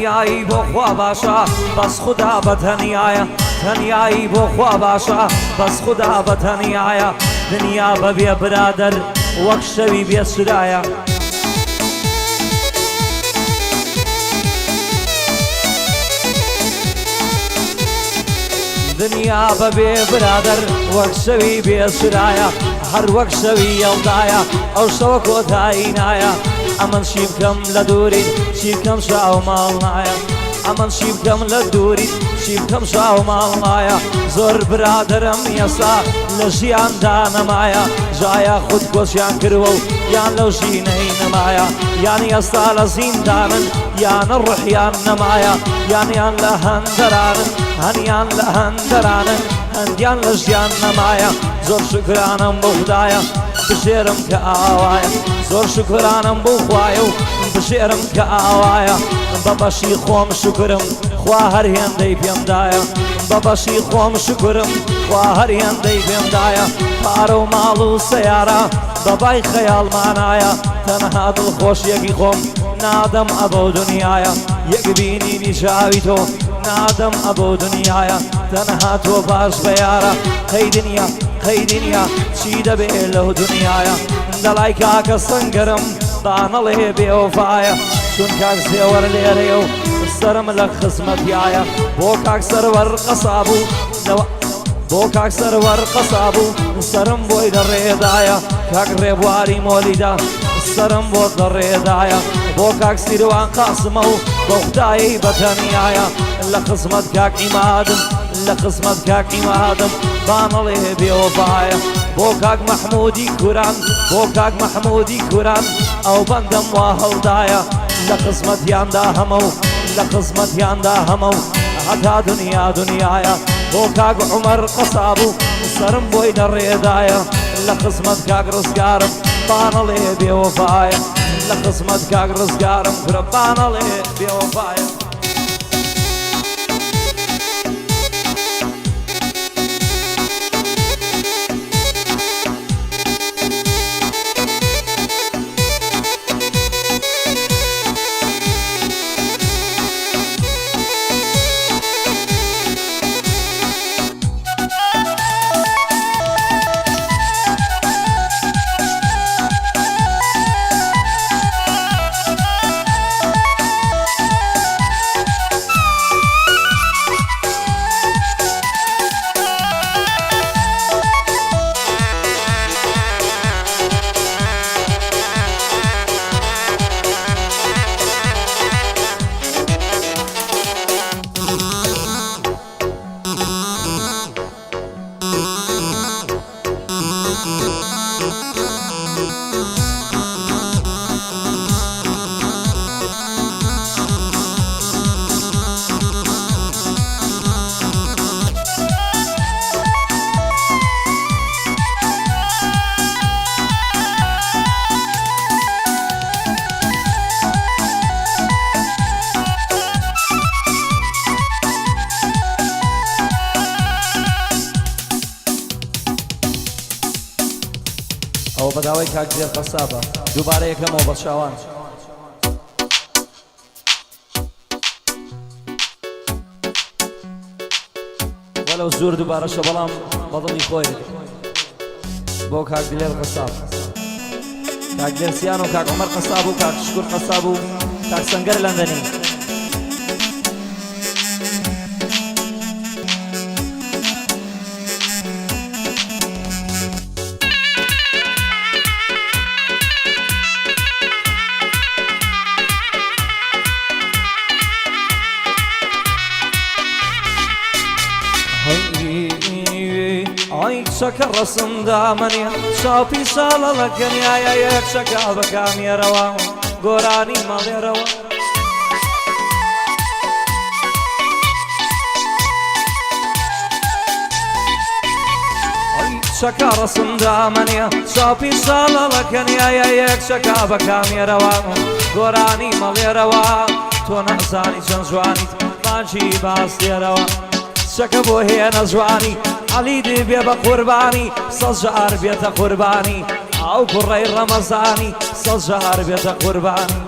تەنیایی بۆ خوا باشە بەس خودا بە تەنیایە تەنیایی بۆ خوا باشە بەس خودا بە تەنیایە دنیا بەبێ برادەر وەک شەوی بێسرایە دنیا بەبێ برادەر وەک شەوی بێسرایە هەر وەک شەوی یەڵدایە ئەو شەوە کۆتایی نایە ئەمن شی بکەم لە دووریت شی بکەم شاو ماڵ نایە ئەمن شی بکەم لە دووریت شی بکەم شاو ماڵ نایە زۆر برادەرم ئێستا لە ژیاندا نەمایە ژایە خودکۆچیان کردووە و یان لەو ژینەی نەمایە یانی ئێستا لە زیندانن یانە ڕحیان نەمایە یانیان لە هەندەرانن هەنیان لە هەندەرانن هەندیان لە ژیان نەمایە زۆر شکرانم بۆ خودایە بژێرم کە ئاوایە زۆر شکرانم بۆ خوایە و بژێرم کە ئاوایە بە بەشی خۆم شکرم خوا هەر هێندەی پێمدایە بە بەشی خۆم شکرم خوا هەر هێندەی پێمدایە پارە و ماڵ و سەیارە بەبای خەیاڵمانایە تەنها دڵخۆشیەکی خۆم نادەم ئەبە دنیایە یەک بینینی چاوی تۆ نادەم ئەبە دنیایە تەنها تۆ باش بە یارە قەی دنیا قەی دنیا چی دەبێ لەو دنیایە دەڵای کاکە سەنگەرم دانەڵێ بێوەفایە چون کاک زێوەر لێرەیە و سەرم لە خزمەتیایە بۆ کاک سەروەر قەساب و بۆ کاک سەروەر قەساب و سەرم بۆی دەڕێدایە کاک ڕێبواری مۆلیدا سەرم بۆ دەڕێدایە بۆ کاک سیروان قاسمە و بۆ خودایی بەتەنیایە لە خزمەت کاک ئیمادم لە خزمەت کاک ئیمادم بانەڵێ بێوەفایە بۆ کاک مەحموودی کوران بۆ کاک مەحموودی کوران ئەو بەندەم وا هەڵدایە لە خزمەتیاندا هەمە و لە خزمەتیاندا هەمە و هەتا دنیا دنیایە بۆ کاک عومەر قەساب و سەرم بۆی دەڕێدایە لە خزمەت کاک ڕزگارم بانەڵێ بێوەفایە لە خزمەت کاک ڕزگارم کرە بانەڵێ بێوەفایە ئەو بەداوای کاک زێر قەسابە دووبارە یەکەمەوە بە چاوان وەلەو زۆر دووبارەشە بەڵام بەدڵی خۆی بۆ کاک دلێر قەساب کاک دێرسیان و کاک عومەر قەساب و کاک شکور قەساب و کاک سەنگەر لەندەنی شەکە ڕەسمدا منێ شاپی ساڵە لە کەنیایە یەک شەکە بە کامێرەوە گۆرانی مەڵێرەوە شەکە ڕەسمدا منێ شاپی ساڵە لە کەنیایە یەک شەکە بە کامێرەوە گۆرانی مەڵێرەوە تۆ نەزانی چەند جوانیت مانچی باس لێرەوە شەکە بۆ هێنە جوانی علی دەبێ بە قوربانی سەد جار بێتە قوربانی ئەو کوڕەی ڕەمەزانی سەد جار بێتە قوربانی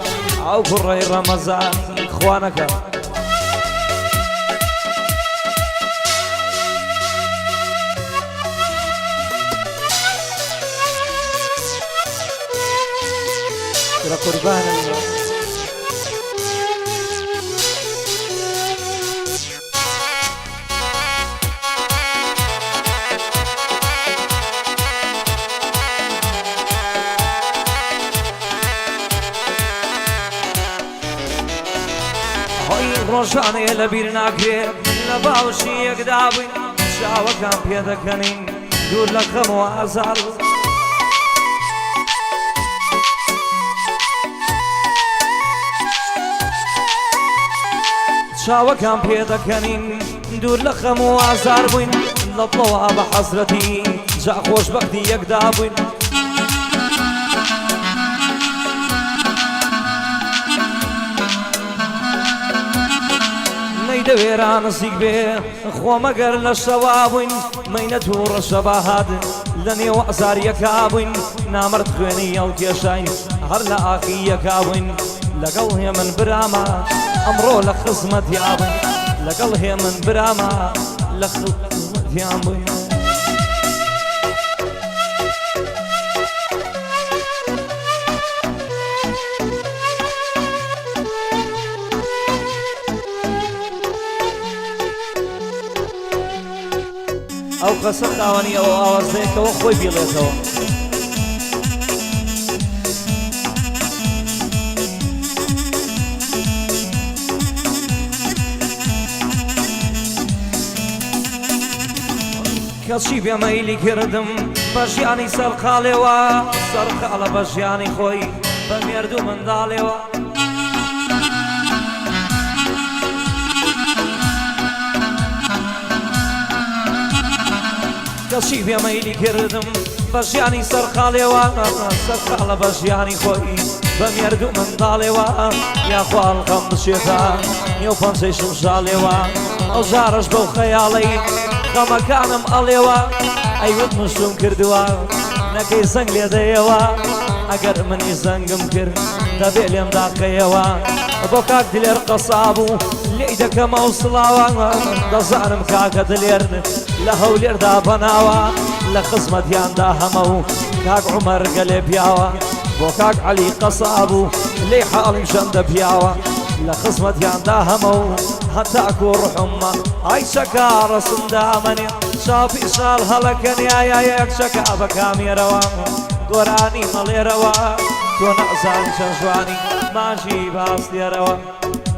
ئەو کوڕەی ڕەمەزانی خوا نەکە قوربانم ڕۆژانەیە لە بیر ناکرێت لە باوشی یەکدابووین چاوەکان پێ دەکەنین دوور لە خەمەوە ئازار چاوەکان پێ دەکەنین دوور لە خەمەوە ئازار بووین لە بڵەوە بە حەزرەتی جا خۆشبەختی یەکدابووین دەوێرا نزیک بێ خۆمەگەر لە شەوا بووین مەینە تووڕە شەبا هات لە نێو ئەزاریەکە بووین نامرد خوێنی ئەو کێشاین هەر لە ئاخیەکە بووین لەگەڵ هێ من برامە ئەمڕۆ لە خزمەتیان بووین لەگەڵ هێ من برامە لە خزمەتیان بووین ئەو قەسە خاوەنی ئەو ئاوازەیەکەوە خۆی بیڵێتەوە کەچی بێمەیلی کردم بە ژیانی سەرقاڵێوە سەرقاڵە بە ژیانی خۆی بە مێردوو منداڵێوە کەچی بێمەیلی کردم بە ژیانی سەرقاڵێوە سەرقاڵە بە ژیانی خۆی بە مێردوو منداڵێوە یاخوا خەم بچێتە نێو پەنجەی شمشاڵێوە ئەو جارەش بەو خەیاڵەی خەمەکانم ئەڵێوە ئەیوت مشتم کردووە نەکەی زەنگ لێدەیەوە ئەگەر منی زەنگم کرد دەبێ لێم داقەیەوە بۆ کاک دلێر قەساب و لێی دەکەمە و سڵاوە دەزانم کاکە دلێر لە هەولێردا بەناوە لە خزمەتیاندا هەمە و کاک عومەر گەلێ پیاوە بۆ کاک عەلی قەساب و لێی حاڵیم شەندە پیاوە لە خزمەتیاندا هەمە و هەتاکو و ڕحممە ئای چەکا ڕەسمدامەنێ چاپی شاڵ هەڵەکەنیایە یەک چەکا بە کامێرەوە گۆرانی مەڵێرەوە تۆ نازانی چەند جوانی ماژی باس لێرەوە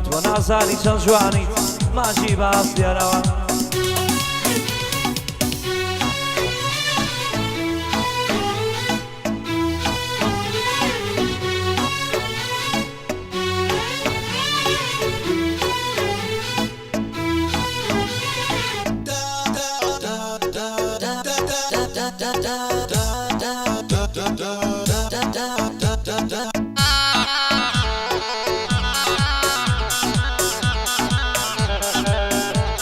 تۆ نازانی چەند جوانیت ماژی باس لێرەوە